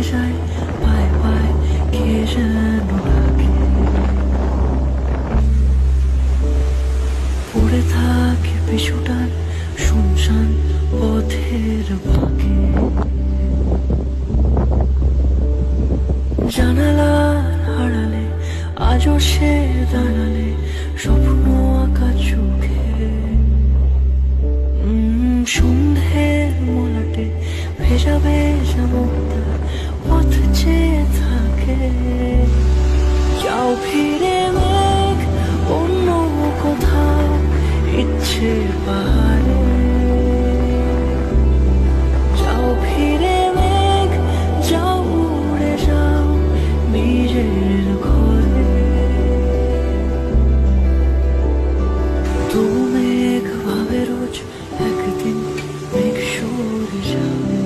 যায় পায় পায় কে যেন ডাকে, পড়ে থাকে পিছুটান শুনশান পথের বাঁকে, জানালার আড়ালে আজও সে দাঁড়ালে স্বপ্ন আঁকা চোখে, সন্ধ্যের মলাটে ভেজা ভেজা মুক্তা পথ চেয়ে থাকে, যাও ফিরে মেঘ অন্য কোথাও ইচ্ছে পাহাড়ে, যাও ফিরে মেঘ যাও উড়ে যাও নিজের ঘরে, তবু মেঘ ভাবে রোজ একদিন মেঘ সরে যাবে।